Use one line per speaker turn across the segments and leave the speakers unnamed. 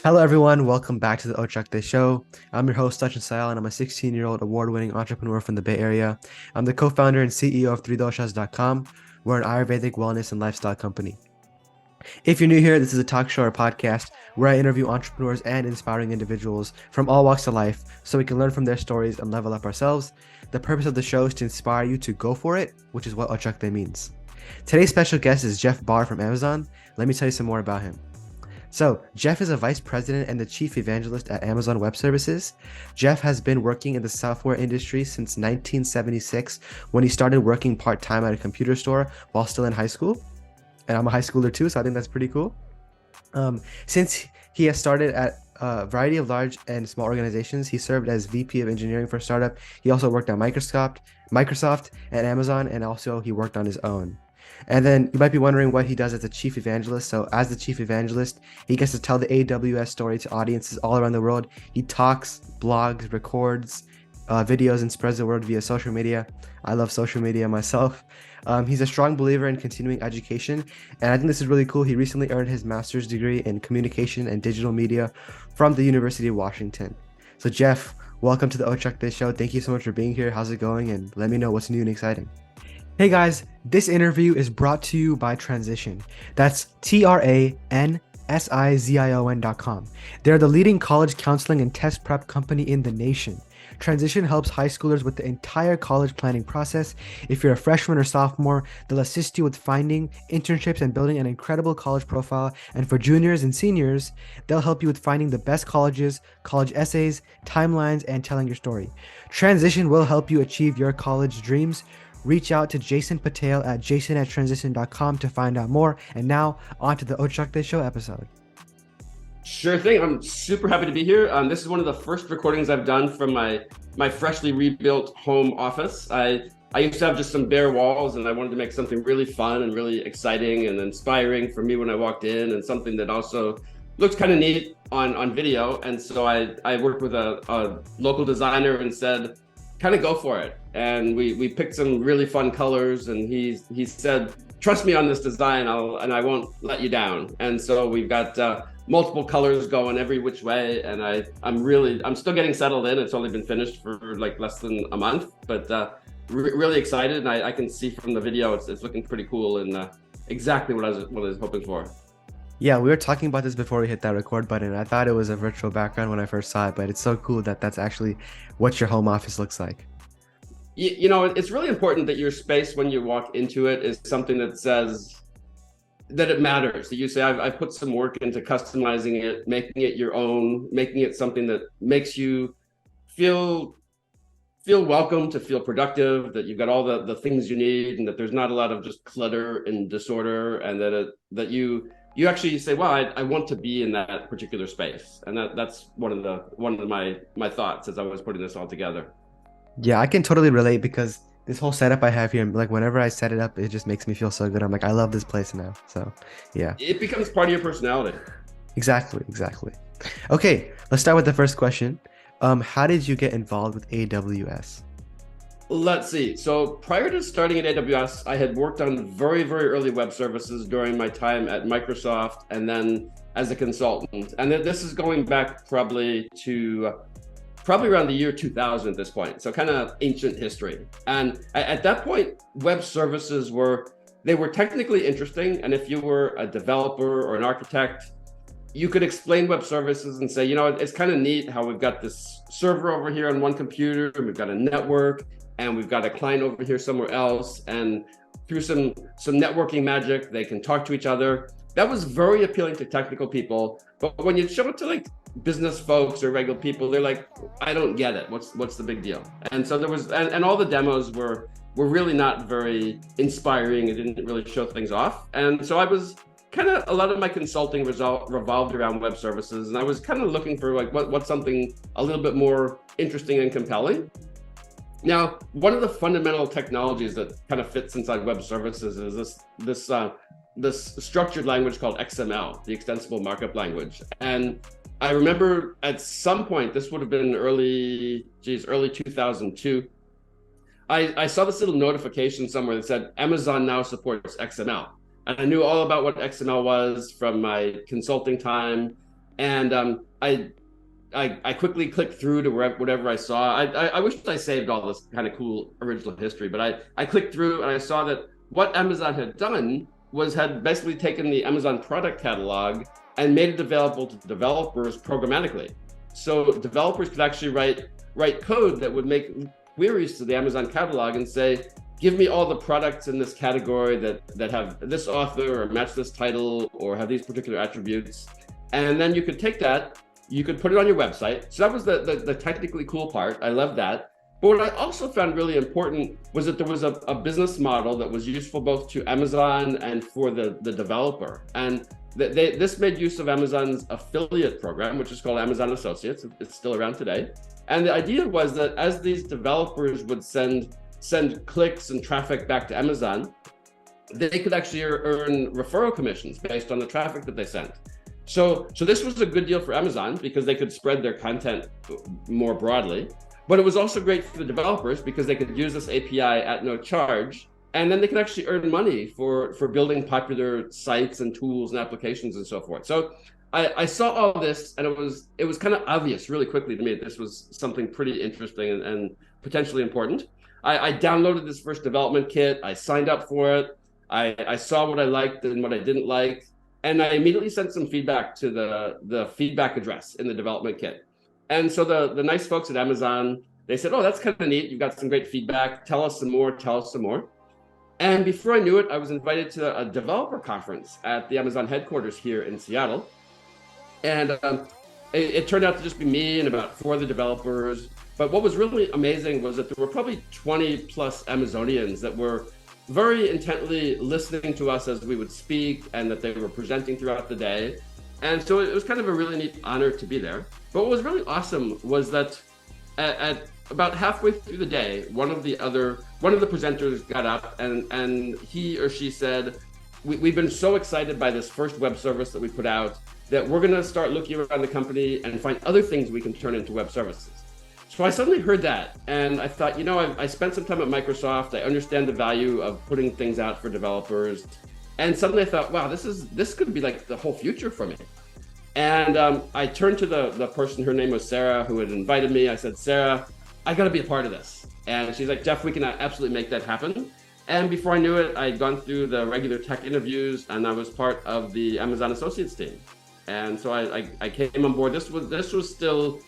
Hello, everyone. Welcome back to the O'ChakDe show. I'm your host, Sachin Syal, and I'm a 16-year-old award-winning entrepreneur from the Bay Area. I'm the co-founder and CEO of 3doshas.com. We're an Ayurvedic wellness and lifestyle company. If you're new here, this is a talk show or podcast where I interview entrepreneurs and inspiring individuals from all walks of life so we can learn from their stories and level up ourselves. The purpose of the show is to inspire you to go for it, which is what O'ChakDe means. Today's special guest is Jeff Barr from Amazon. Let me tell you some more about him. So, Jeff is a vice president and the chief evangelist at Amazon Web Services. Jeff has been working in the software industry since 1976 when he started working part-time at a computer store while still in high school. And I'm a high schooler too, so I think that's pretty cool. Since he has started at a variety of large and small organizations, he served as VP of engineering for a startup. He also worked at Microsoft and Amazon, and also he worked on his own. And then you might be wondering what he does as a chief evangelist. So as the chief evangelist, he gets to tell the AWS story to audiences all around the world. He talks, blogs, records videos, and spreads the word via social media. I love social media myself. He's a strong believer in continuing education, and I think this is really cool. He recently earned his master's degree in communication and digital media from the University of Washington. So Jeff, welcome to the O'ChakDe show. Thank you so much for being here. How's it going? And let me know what's new and exciting. Hey guys, this interview is brought to you by Transition. That's TRANSIZION.com. They're the leading college counseling and test prep company in the nation. Transition helps high schoolers with the entire college planning process. If you're a freshman or sophomore, they'll assist you with finding internships and building an incredible college profile. And for juniors and seniors, they'll help you with finding the best colleges, college essays, timelines, and telling your story. Transition will help you achieve your college dreams. Reach out to Jason Patel at jason@transition.com to find out more. And now, on to the O'ChakDe show episode.
Sure thing. I'm super happy to be here. This is one of the first recordings I've done from my freshly rebuilt home office. I used to have just some bare walls, and I wanted to make something really fun and really exciting and inspiring for me when I walked in, and something that also looked kind of neat on video. And so I worked with a local designer and said, kind of go for it. And we picked some really fun colors, and he said, trust me on this design, and I won't let you down. And so we've got multiple colors going every which way, and I'm still getting settled in. It's only been finished for like less than a month, but really excited. And I can see from the video it's looking pretty cool and exactly what I was hoping for.
Yeah, we were talking about this before we hit that record button. I thought it was a virtual background when I first saw it, but it's so cool that that's actually what your home office looks like.
You know, it's really important that your space when you walk into it is something that says that it matters, that you say, I've put some work into customizing it, making it your own, making it something that makes you feel welcome, to feel productive, that you've got all the things you need, and that there's not a lot of just clutter and disorder, and that you actually say, well, I want to be in that particular space. And that's one of my thoughts as I was putting this all together.
Yeah, I can totally relate because this whole setup I have here, like whenever I set it up, it just makes me feel so good. I'm like, I love this place now. So yeah.
It becomes part of your personality.
Exactly. Okay, let's start with the first question. How did you get involved with AWS?
Let's see. So prior to starting at AWS, I had worked on very, very early web services during my time at Microsoft, and then as a consultant. And this is going back probably around the year 2000 at this point. So kind of ancient history. And at that point, web services were technically interesting. And if you were a developer or an architect, you could explain web services and say, you know, it's kind of neat how we've got this server over here on one computer, and we've got a network, and we've got a client over here somewhere else. And through some networking magic, they can talk to each other. That was very appealing to technical people. But when you show it to like business folks or regular people, they're like, I don't get it. What's the big deal? And so there was, and all the demos were really not very inspiring. It didn't really show things off. And so I was a lot of my consulting revolved around web services. And I was kind of looking for like, what's something a little bit more interesting and compelling. Now, one of the fundamental technologies that kind of fits inside web services is this structured language called XML, the Extensible Markup Language. And I remember at some point, this would have been early 2002, I saw this little notification somewhere that said Amazon now supports XML. And I knew all about what XML was from my consulting time. And I quickly clicked through to whatever I saw. I wish I saved all this kind of cool original history, but I clicked through and I saw that what Amazon had done was had basically taken the Amazon product catalog and made it available to developers programmatically. So developers could actually write code that would make queries to the Amazon catalog and say, give me all the products in this category that have this author or match this title or have these particular attributes. And then you could take that, you could put it on your website. So that was the technically cool part. I love that. But what I also found really important was that there was a business model that was useful both to Amazon and for the developer. And this made use of Amazon's affiliate program, which is called Amazon Associates. It's still around today. And the idea was that as these developers would send clicks and traffic back to Amazon, they could actually earn referral commissions based on the traffic that they sent. So this was a good deal for Amazon because they could spread their content more broadly. But it was also great for the developers because they could use this API at no charge. And then they could actually earn money for building popular sites and tools and applications and so forth. So I saw all this, and it was kind of obvious really quickly to me that this was something pretty interesting and potentially important. I downloaded this first development kit. I signed up for it. I saw what I liked and what I didn't like. And I immediately sent some feedback to the feedback address in the development kit. And so the nice folks at Amazon, they said, oh, that's kind of neat. You've got some great feedback. Tell us some more. Tell us some more. And before I knew it, I was invited to a developer conference at the Amazon headquarters here in Seattle. And it turned out to just be me and about 4 of the developers. But what was really amazing was that there were probably 20 plus Amazonians that were very intently listening to us as we would speak and that they were presenting throughout the day. And so it was kind of a really neat honor to be there. But what was really awesome was that at about halfway through the day, one of the presenters got up and he or she said, we've been so excited by this first web service that we put out that we're going to start looking around the company and find other things we can turn into web services. So I suddenly heard that and I thought, I spent some time at Microsoft. I understand the value of putting things out for developers. And suddenly I thought, wow, this could be like the whole future for me. And I turned to the person, her name was Sarah, who had invited me. I said, Sarah, I got to be a part of this. And she's like, Jeff, we can absolutely make that happen. And before I knew it, I'd gone through the regular tech interviews and I was part of the Amazon Associates team. And so I came on board. This was still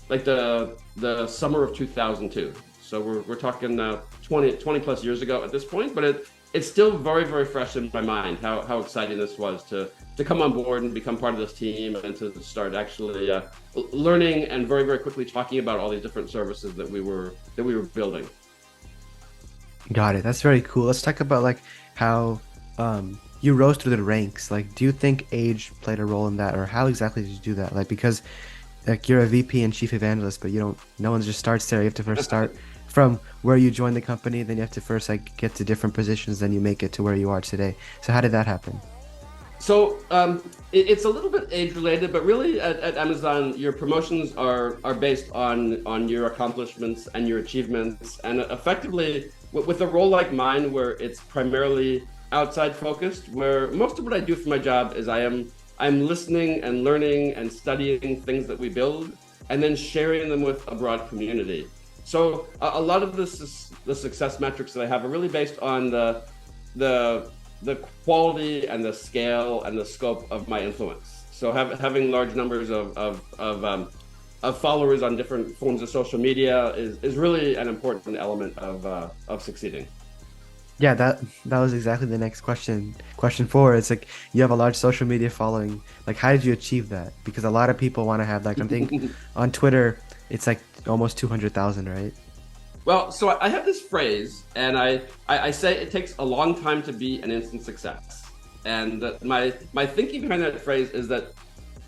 like the summer of 2002. So we're talking 20 plus years ago at this point, but it's still very, very fresh in my mind how exciting this was to come on board and become part of this team and to start actually learning and very, very quickly talking about all these different services that we were building.
Got it. That's very cool. Let's talk about like how you rose through the ranks. Like, do you think age played a role in that, or how exactly did you do that? Like, because like you're a VP and chief evangelist, but no one just starts there. You have to first start from where you joined the company, then you have to first like get to different positions, then you make it to where you are today. So how did that happen?
So it's a little bit age related, but really at Amazon, your promotions are based on your accomplishments and your achievements. And effectively, with a role like mine, where it's primarily outside focused, where most of what I do for my job is I'm listening and learning and studying things that we build, and then sharing them with a broad community. So a lot of the success metrics that I have are really based on the quality and the scale and the scope of my influence. So having large numbers of followers on different forms of social media is really an important element of succeeding.
Yeah, that was exactly the next question. Question 4, it's like you have a large social media following. Like, how did you achieve that? Because a lot of people want to have that. I think on Twitter, it's like almost 200,000, right?
Well, so I have this phrase, and I say it takes a long time to be an instant success. And my thinking behind that phrase is that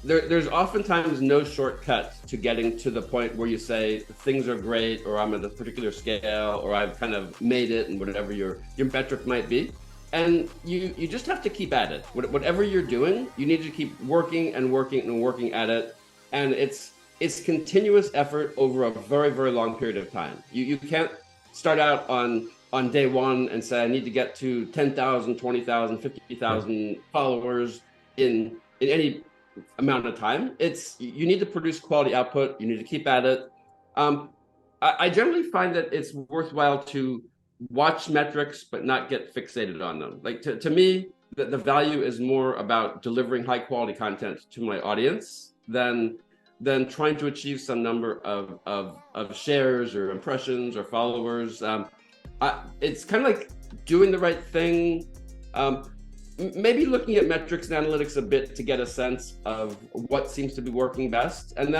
there's oftentimes no shortcut to getting to the point where you say things are great, or I'm at a particular scale, or I've kind of made it, and whatever your metric might be. And you just have to keep at it. Whatever you're doing, you need to keep working and working and working at it. And it's continuous effort over a very, very long period of time. You can't start out on day one and say, I need to get to 10,000, 20,000, 50,000 followers in any amount of time. It's you need to produce quality output. You need to keep at it. I generally find that it's worthwhile to watch metrics, but not get fixated on them. Like to me, the value is more about delivering high quality content to my audience than trying to achieve some number of shares or impressions or followers. It's kind of like doing the right thing. Maybe looking at metrics and analytics a bit to get a sense of what seems to be working best, and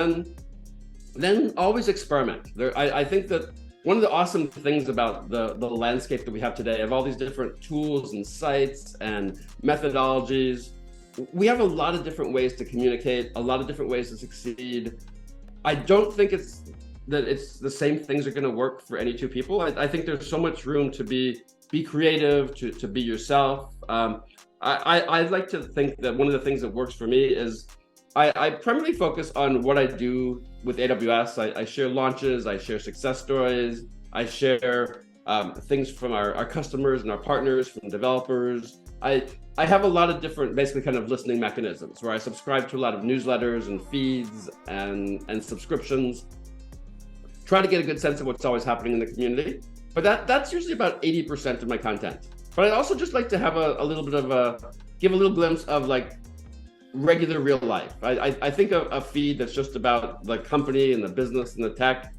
then always experiment. I think that one of the awesome things about the landscape that we have today of all these different tools and sites and methodologies, we have a lot of different ways to communicate, a lot of different ways to succeed. I don't think it's the same things are going to work for any two people. I think there's so much room to be creative, to be yourself. I like to think that one of the things that works for me is I primarily focus on what I do with AWS. I share launches, I share success stories, I share things from our customers and our partners, from developers. I have a lot of different, basically kind of listening mechanisms where I subscribe to a lot of newsletters and feeds and subscriptions. Try to get a good sense of what's always happening in the community. But that's usually about 80% of my content. But I also just like to have a little bit of give a little glimpse of like regular real life. I think a feed that's just about the company and the business and the tech,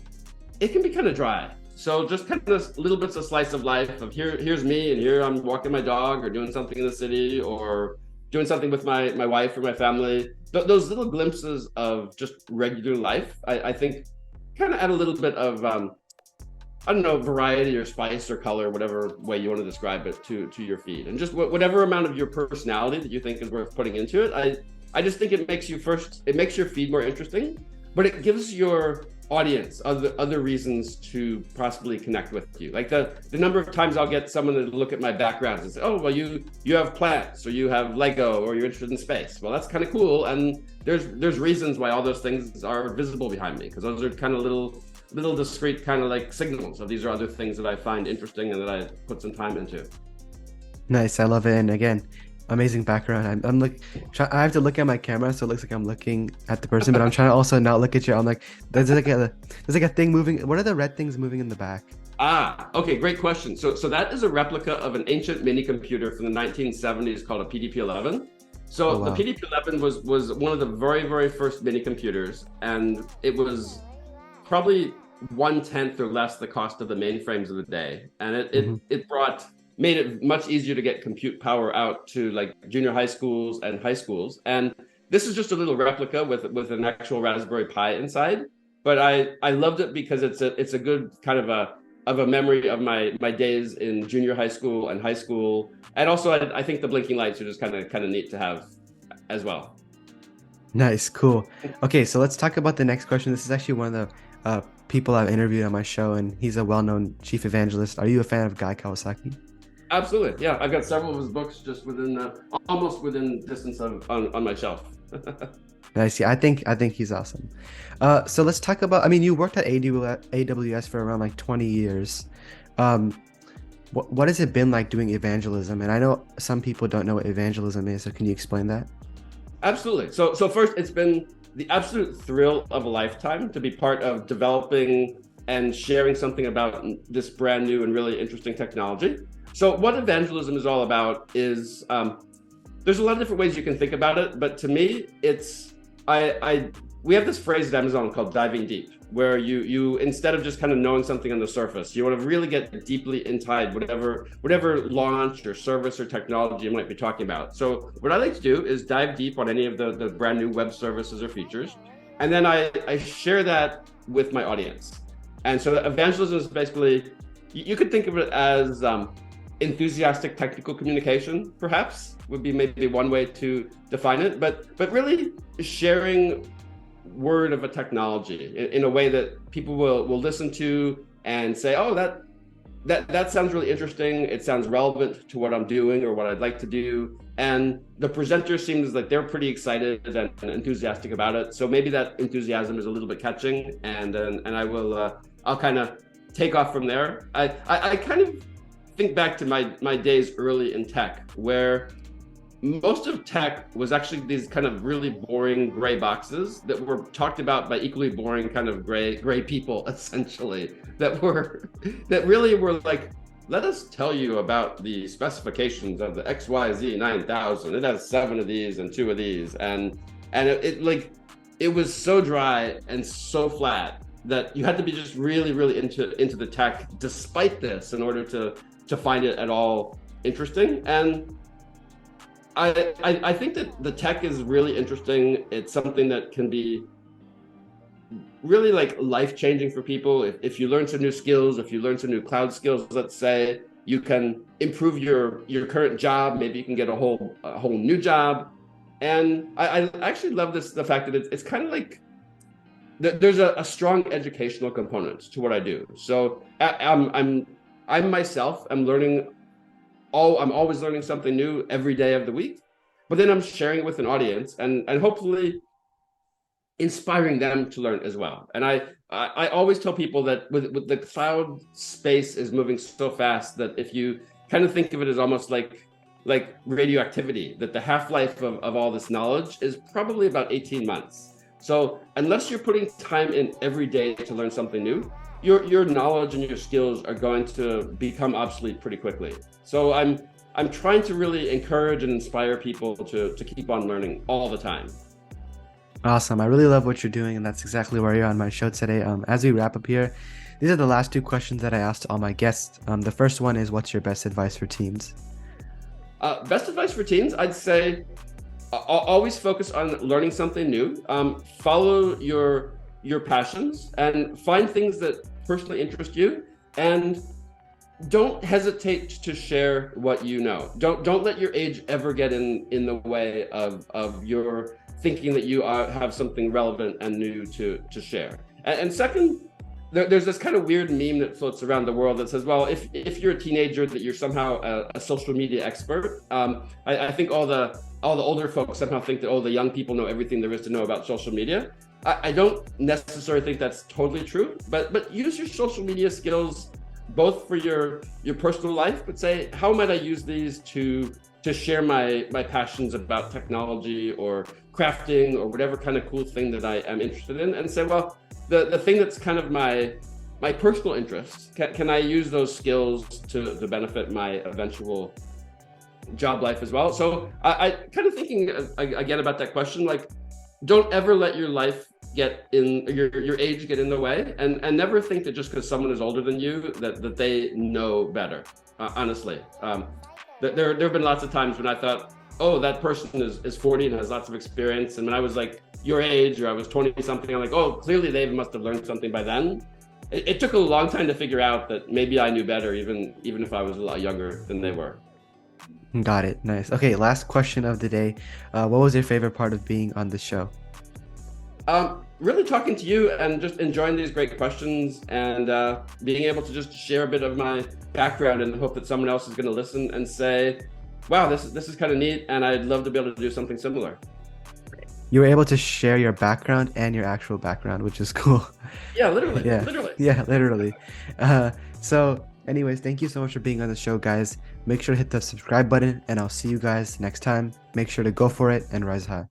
it can be kind of dry. So just kind of little bits of slice of life of here's me, and here I'm walking my dog or doing something in the city or doing something with my wife or my family. Those little glimpses of just regular life, I think kind of add a little bit of I don't know, variety or spice or color, whatever way you want to describe it to your feed. And just whatever amount of your personality that you think is worth putting into it. I just think it makes your feed more interesting, but it gives your audience other reasons to possibly connect with you. Like the number of times I'll get someone to look at my background and say, oh, well, you have plants, or you have Lego, or you're interested in space. Well, that's kind of cool. And there's reasons why all those things are visible behind me, because those are kind of little discrete kind of like signals of these are other things that I find interesting and that I put some time into.
Nice, I love it. And again, amazing background. I'm like, I have to look at my camera so it looks like I'm looking at the person, but I'm trying to also not look at you. I'm like, there's like a thing moving. What are the red things moving in the back?
Okay, great question. So that is a replica of an ancient mini computer from the 1970s called a PDP-11. So
Oh, wow.
the PDP-11 was one of the very, very first mini computers, and it was probably 1/10 or less the cost of the mainframes of the day, and it made it much easier to get compute power out to like junior high schools and high schools. And this is just a little replica with an actual Raspberry Pi inside. But I loved it because it's a good kind of a memory of my days in junior high school and high school. And also I think the blinking lights are just kind of neat to have as well.
Nice, cool. Okay, so let's talk about the next question. This is actually one of the people I've interviewed on my show, and he's a well-known chief evangelist. Are you a fan of Guy Kawasaki?
Absolutely, yeah. I've got several of his books just almost within distance on my shelf.
Nice. Yeah, I think he's awesome. So let's talk about. I mean, you worked at AWS for around like 20 years. What has it been like doing evangelism? And I know some people don't know what evangelism is, so can you explain that?
Absolutely. So first, it's been the absolute thrill of a lifetime to be part of developing and sharing something about this brand new and really interesting technology. So what evangelism is all about is there's a lot of different ways you can think about it, but to me, it's we have this phrase at Amazon called diving deep, where you instead of just kind of knowing something on the surface, you want to really get deeply inside whatever launch or service or technology you might be talking about. So what I like to do is dive deep on any of the brand new web services or features, and then I share that with my audience. And so evangelism is basically, you could think of it as enthusiastic technical communication, perhaps, would be maybe one way to define it, but really sharing word of a technology in a way that people will listen to and say, oh, that sounds really interesting. It sounds relevant to what I'm doing or what I'd like to do. And the presenter seems like they're pretty excited and enthusiastic about it. So maybe that enthusiasm is a little bit catching, and I'll kind of take off from there. I kind of think back to my days early in tech, where most of tech was actually these kind of really boring gray boxes that were talked about by equally boring kind of gray people, essentially, that really were like, let us tell you about the specifications of the XYZ 9000. It has 7 of these and 2 of these, and it was so dry and so flat that you had to be just really into the tech despite this in order to find it at all interesting. And I think that the tech is really interesting. It's something that can be really like life-changing for people. If you learn some new skills, if you learn some new cloud skills, let's say, you can improve your current job. Maybe you can get a whole new job. And I actually love the fact that it's kind of like there's a strong educational component to what I do. So I'm myself, I'm always learning something new every day of the week, but then I'm sharing it with an audience and hopefully inspiring them to learn as well. And I always tell people that with the cloud space is moving so fast that if you kind of think of it as almost like radioactivity, that the half-life of all this knowledge is probably about 18 months. So unless you're putting time in every day to learn something new, your knowledge and your skills are going to become obsolete pretty quickly. So I'm trying to really encourage and inspire people to keep on learning all the time.
Awesome. I really love what you're doing, and that's exactly why you're on my show today. As we wrap up here, these are the last 2 questions that I asked all my guests. The first one is, what's your best advice for teens?
Best advice for teens, I'd say always focus on learning something new. Follow your passions and find things that personally interest you, and don't hesitate to share what you know. Don't let your age ever get in the way of your thinking that you have something relevant and new to share. And second, there's this kind of weird meme that floats around the world that says, well, if you're a teenager, that you're somehow a social media expert. I think all the older folks somehow think that, the young people know everything there is to know about social media. I don't necessarily think that's totally true, but use your social media skills both for your personal life, but say, how might I use these to share my passions about technology or crafting or whatever kind of cool thing that I am interested in, and say, well, the thing that's kind of my personal interest, can I use those skills to benefit my eventual job life as well? So I kind of thinking again about that question, like, don't ever let your life get in your age get in the way, and never think that just because someone is older than you that they know better. Honestly, there have been lots of times when I thought, oh, that person is 40 and has lots of experience, and when I was like your age, or I was 20 something, I'm like, oh, clearly they must have learned something by then. It took a long time to figure out that maybe I knew better, even if I was a lot younger than they were.
Got it. Nice. Okay, last question of the day. What was your favorite part of being on the show?
Really talking to you and just enjoying these great questions, and being able to just share a bit of my background in the hope that someone else is going to listen and say, wow, this is kind of neat, and I'd love to be able to do something similar.
You were able to share your background and your actual background, which is cool.
Yeah, literally.
Yeah,
literally.
Yeah, literally. So anyways, thank you so much for being on the show, guys. Make sure to hit the subscribe button, and I'll see you guys next time. Make sure to go for it and rise high.